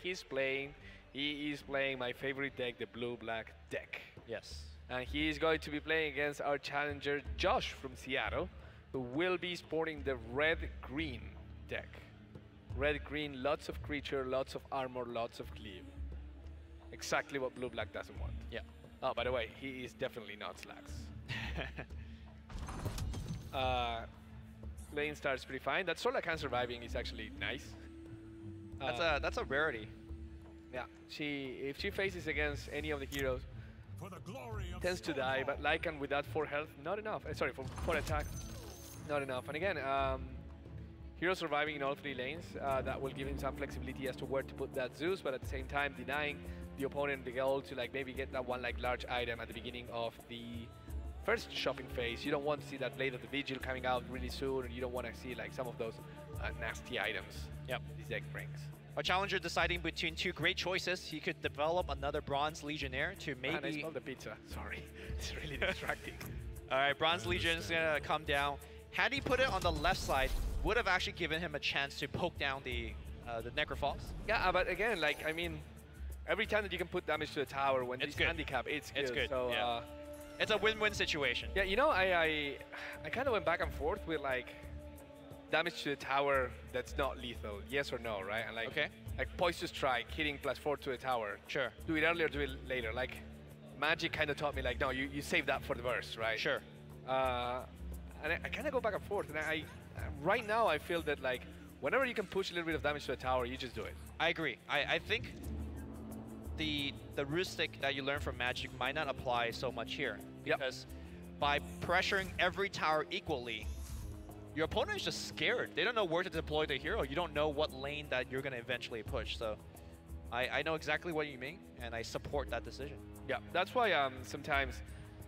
he's playing, he is playing my favorite deck, the blue-black deck. Yes. And he is going to be playing against our challenger, Josh from Seattle, who will be sporting the red-green deck. Red-green, lots of creature, lots of armor, lots of cleave. Exactly what blue-black doesn't want. Yeah. Oh, by the way, he is definitely not Slacks. Lane starts pretty fine. That Sorlakan surviving is actually nice. That's a rarity. Yeah, if she faces against any of the heroes, tends to die, but Lycan with that 4 health, not enough. Sorry, for 4 attack, not enough. And again, hero surviving in all 3 lanes, that will give him some flexibility as to where to put that Zeus, but at the same time denying the opponent the goal to like maybe get that one like large item at the beginning of the first shopping phase. You don't want to see that Blade of the Vigil coming out really soon, and you don't want to see like some of those nasty items this deck brings. Our challenger deciding between 2 great choices. He could develop another Bronze Legionnaire to maybe... Man, I smell the pizza. Sorry. It's really distracting. All right, Bronze Legion is going to come down. Had he put it on the left side, would have actually given him a chance to poke down the Necrophos. Yeah, but again, like, I mean, every time that you can put damage to a tower when it's handicap, it's good. It's good, So, yeah. It's a win-win situation. Yeah, you know, I kind of went back and forth with, like, damage to the tower that's not lethal, yes or no, right? And like, like Poised to Strike, hitting +4 to a tower. Sure. Do it earlier, do it later. Like, Magic kind of taught me, like, no, you save that for the burst, right? Sure. And I kind of go back and forth, and right now I feel that, like, whenever you can push a little bit of damage to a tower, you just do it. I agree. I think the Rustic that you learn from Magic might not apply so much here. Because by pressuring every tower equally, your opponent is just scared. They don't know where to deploy the hero. You don't know what lane that you're going to eventually push. So I know exactly what you mean, and I support that decision. Yeah, that's why sometimes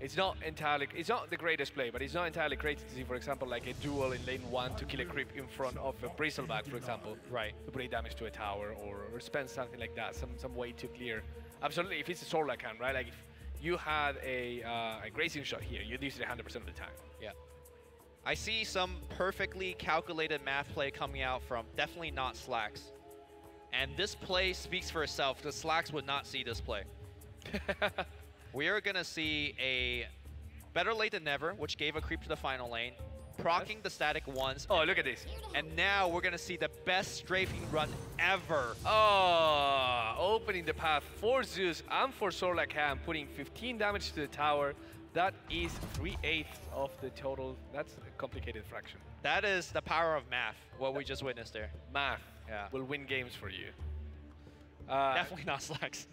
it's not the greatest play, but it's not entirely crazy to see, for example, like a duel in lane 1 to kill a creep in front of a Bristleback, for example. Right. To put damage to a tower or spend something like that, some way to clear. Absolutely, if it's a Sorlakan, right? Like if you had a grazing shot here, you'd use it 100% of the time. Yeah. I see some perfectly calculated math play coming out from definitely not Slacks. And this play speaks for itself, because Slacks would not see this play. We are going to see a better late than never, which gave a creep to the final lane, proccing the static once. Oh, look at this. And now we're going to see the best strafing run ever. Oh, opening the path for Zeus and for Sorlakan, putting 15 damage to the tower. That is 3/8 of the total. That's a complicated fraction. That is the power of math, what we just witnessed there. Math will win games for you. Definitely not Slacks.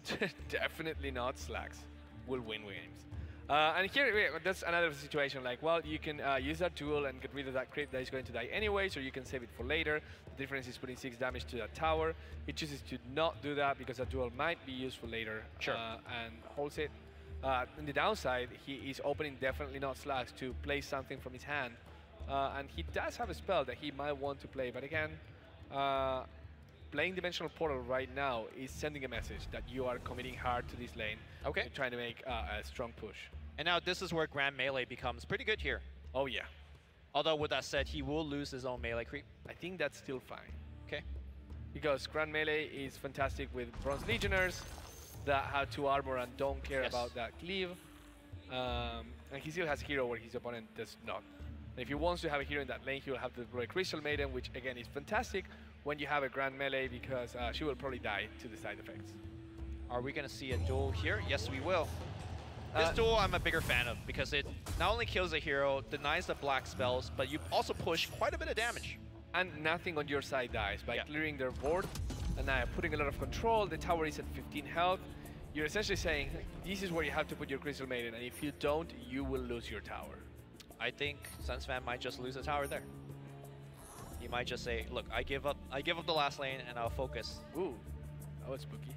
Definitely not Slacks. Will win games. And here, that's another situation. Like, well, you can use that tool and get rid of that creep that is going to die anyways, or you can save it for later. The difference is putting 6 damage to that tower. He chooses to not do that because that duel might be useful later. Sure. And holds it. On the downside, he is opening definitely not Slacks to play something from his hand. And he does have a spell that he might want to play, but again, playing Dimensional Portal right now is sending a message that you are committing hard to this lane. Okay. And trying to make a strong push. And now this is where Grand Melee becomes pretty good here. Oh yeah. Although with that said, he will lose his own melee creep. I think that's still fine. Okay. Because Grand Melee is fantastic with Bronze Legionnaires that have 2 armor and don't care about that cleave. And he still has a hero where his opponent does not. And if he wants to have a hero in that lane, he will have to deploy Crystal Maiden, which again is fantastic when you have a Grand Melee because she will probably die to the side effects. Are we going to see a duel here? Yes, we will. This duel I'm a bigger fan of because it not only kills a hero, denies the black spells, but you also push quite a bit of damage. And nothing on your side dies by clearing their board and putting a lot of control. The tower is at 15 health. You're essentially saying, this is where you have to put your Crystal Maiden, and if you don't, you will lose your tower. I think Sunsfan might just lose the tower there. He might just say, look, I give up the last lane and I'll focus. Ooh, that was spooky.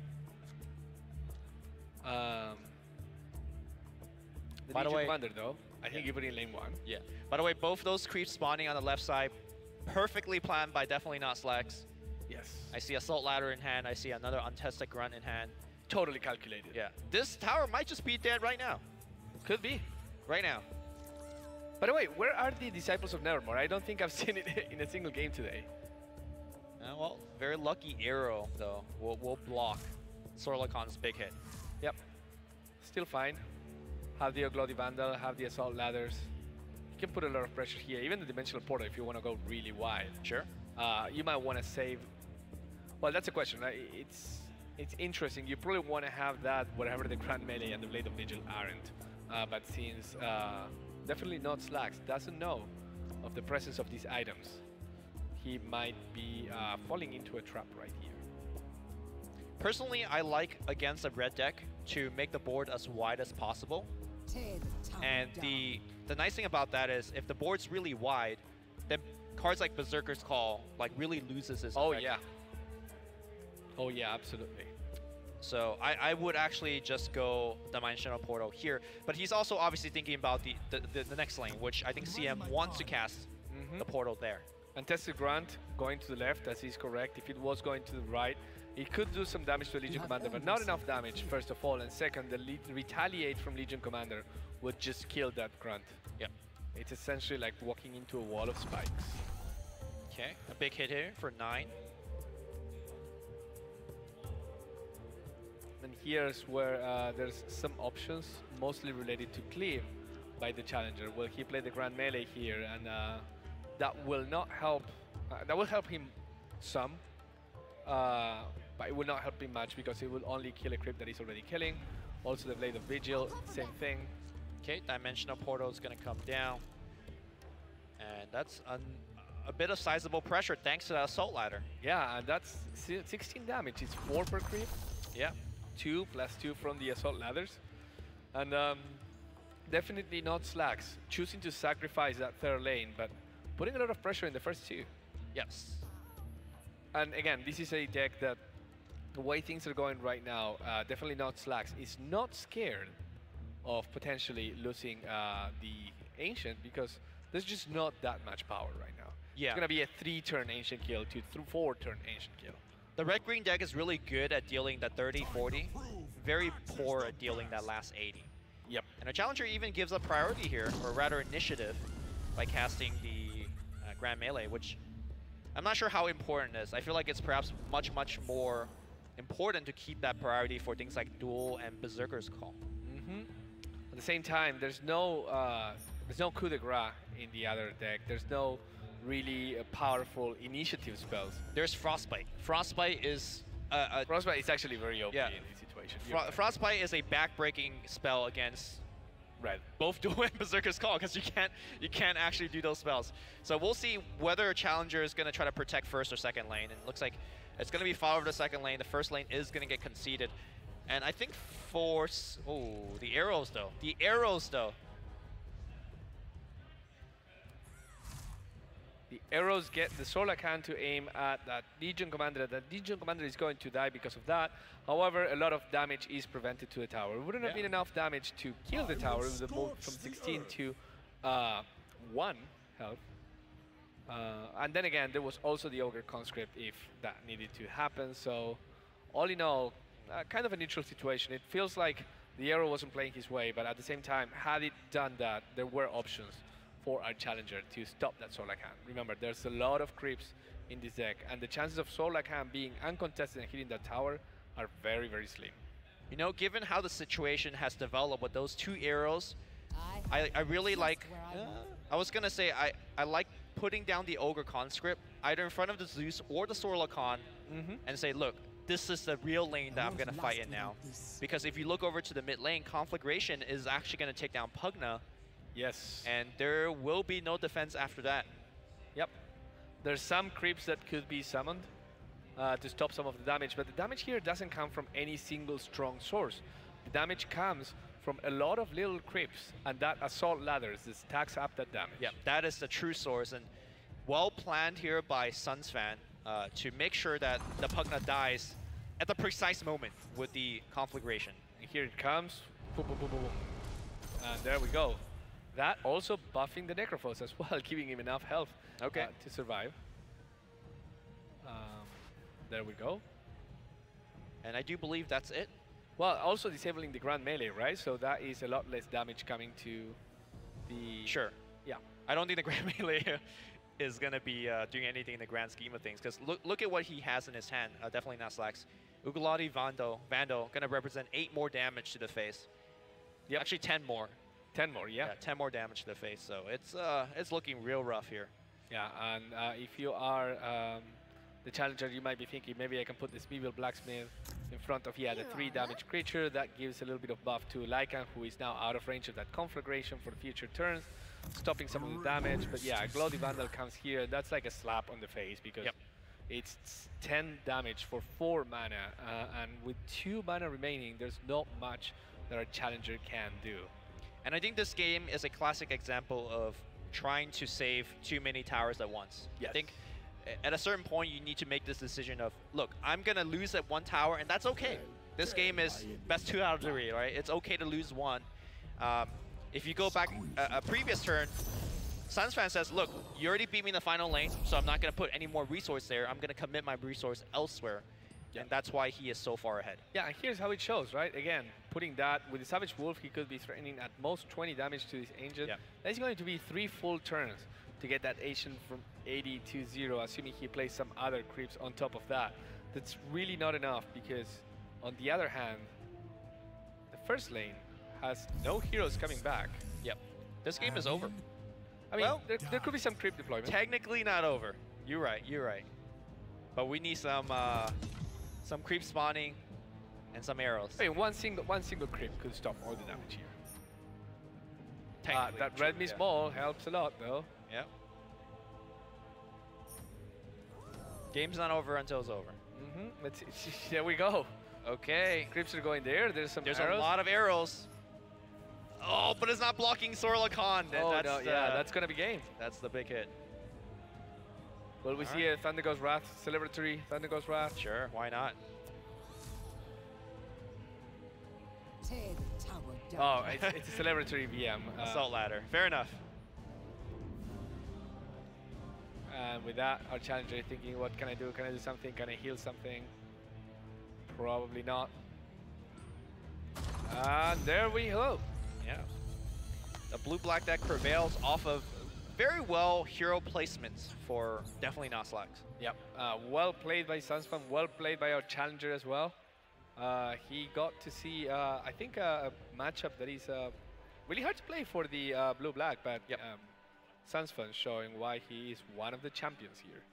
By the way, commander though, I think you put in lane 1. Yeah. By the way, both those creeps spawning on the left side, perfectly planned by definitely not Slacks. Yes. I see Assault Ladder in hand. I see another untested grunt in hand. Totally calculated. Yeah. This tower might just be dead right now. Could be. Right now. By the way, where are the Disciples of Nevermore? I don't think I've seen it in a single game today. Well, very lucky arrow, though. Will block Sorlacon's big hit. Yep. Still fine. Have the Oglodi Vandal, have the Assault Ladders. You can put a lot of pressure here, even the Dimensional Portal if you want to go really wide. Sure. You might want to save... Well, that's a question. Right? It's interesting. You probably want to have that wherever the Grand Melee and the Blade of Vigil aren't. But since definitely not Slacks doesn't know of the presence of these items, he might be falling into a trap right here. Personally, I like against a red deck to make the board as wide as possible. And the nice thing about that is if the board's really wide, then cards like Berserker's Call like really loses its effect. Oh yeah. Oh yeah, absolutely. So I would actually just go Dimensional Portal here, but he's also obviously thinking about the next lane, which I think CM wants to cast the portal there. Untested Grant going to the left, as he's correct. If it was going to the right, it could do some damage to Legion Commander, but not enough damage, first of all. And second, the retaliate from Legion Commander would just kill that Grunt. Yep. It's essentially like walking into a wall of spikes. Okay, a big hit here for 9. And here's where there's some options, mostly related to cleave by the challenger. Will he play the Grand Melee here? And that will not help. That will help him some, but it will not help him much because it will only kill a creep that he's already killing. Also the Blade of Vigil, same thing. Okay, Dimensional Portal is going to come down. And that's a bit of sizable pressure thanks to that Assault Ladder. Yeah, and that's 16 damage. It's 4 per creep. Yeah. 2 + 2 from the Assault Ladders. And definitely not Slacks. Choosing to sacrifice that third lane, but putting a lot of pressure in the first 2. Yes. And again, this is a deck that, the way things are going right now, definitely not Slacks is not scared of potentially losing the Ancient because there's just not that much power right now. Yeah. It's going to be a 3-turn Ancient kill to 4-turn Ancient kill. The red-green deck is really good at dealing the 30-40, very poor at dealing that last 80. Yep. And a challenger even gives up priority here, or rather initiative, by casting the Grand Melee, which I'm not sure how important it is. I feel like it's perhaps much, much more important to keep that priority for things like Duel and Berserker's Call. At the same time, there's no coup de grace in the other deck. There's no really powerful initiative spells. There's Frostbite. Frostbite is Frostbite is actually very OP yeah. in this situation. Frostbite is a back-breaking spell against red. Both Duel and Berserker's Call because you can't actually do those spells. So we'll see whether a challenger is going to try to protect first or second lane. And it looks like it's going to be followed over the second lane. The first lane is going to get conceded. And I think for the arrows though. The arrows though. The arrows get the Sorlacan to aim at that Legion Commander. That Legion Commander is going to die because of that. However, a lot of damage is prevented to the tower. It wouldn't have been enough damage to kill the tower with the move from 16 to 1 health. And then again, there was also the Ogre Conscript if that needed to happen. So all in all, kind of a neutral situation. It feels like the arrow wasn't playing his way, but at the same time, had it done that, there were options for our challenger to stop that Sorlacan. Remember, there's a lot of creeps in this deck, and the chances of Sorlacan being uncontested and hitting that tower are very, very slim. You know, given how the situation has developed with those 2 arrows, I really like, I was going to say, I like putting down the Ogre Conscript either in front of the Zeus or the Sorlacan and say, look, this is the real lane that I'm going to fight in now. Because if you look over to the mid lane, Conflagration is actually going to take down Pugna. Yes. And there will be no defense after that. Yep. There's some creeps that could be summoned to stop some of the damage, but the damage here doesn't come from any single strong source. The damage comes from a lot of little creeps, and that Assault Ladders stacks up that damage. Yeah, that is the true source, and well planned here by Sunsfan to make sure that the Pugna dies at the precise moment with the Conflagration. And here it comes. Boom, boom, boom, boom, boom. And there we go. That also buffing the Necrophos as well, giving him enough health to survive. There we go. And I do believe that's it. Well, also disabling the Grand Melee, right? So that is a lot less damage coming to the... Sure. Yeah. I don't think the Grand Melee is going to be doing anything in the grand scheme of things. Because look at what he has in his hand. Definitely not Slacks. Ugolati Vandal going to represent 8 more damage to the face. Yep. Actually 10 more. 10 more, yeah. 10 more damage to the face. So it's looking real rough here. Yeah, and if you are the challenger, you might be thinking, maybe I can put this Medieval Blacksmith in front of, the 3 damage creature. That gives a little bit of buff to Lycan, who is now out of range of that conflagration for future turns, stopping some of the damage. But yeah, Glody Vandal comes here, and that's like a slap on the face, because it's 10 damage for 4 mana, and with 2 mana remaining, there's not much that our challenger can do. And I think this game is a classic example of trying to save too many towers at once. Yes. I think at a certain point, you need to make this decision of, look, I'm going to lose at 1 tower, and that's okay. This game is best 2 out of 3, right? It's okay to lose 1. If you go back a previous turn, Sunsfan says, look, you already beat me in the final lane, so I'm not going to put any more resource there. I'm going to commit my resource elsewhere. And that's why he is so far ahead. Yeah, and here's how it shows, right? Again, putting that with the Savage Wolf, he could be threatening at most 20 damage to this Ancient. That's going to be 3 full turns to get that Ancient from 80 to 0, assuming he plays some other creeps on top of that. That's really not enough, because on the other hand, the first lane has no heroes coming back. Yep. This game is over. I mean, there could be some creep deployment. Technically not over. You're right, you're right. But we need some creep spawning and some arrows. I mean, one single creep could stop all the damage here. That red mist ball helps a lot, though. Yep. Game's not over until it's over. Let's see. There we go. Okay. Creeps are going there. There's a lot of arrows. Oh, but it's not blocking Sorlakan. That's gonna be game. That's the big hit. Will we see a Thunder Ghost Wrath, celebratory Thunder Ghost Wrath? Sure, why not? Oh, it's a celebratory VM. Assault ladder, fair enough. And with that, our challenger is thinking, what can I do? Can I do something? Can I heal something? Probably not. And there we go. Yeah. The blue-black deck prevails off of very well hero placements for definitely not Slacks. Yep. Well played by Sunsfan, well played by our challenger as well. He got to see, I think, a matchup that is really hard to play for the blue-black, but Sunsfan showing why he is one of the champions here.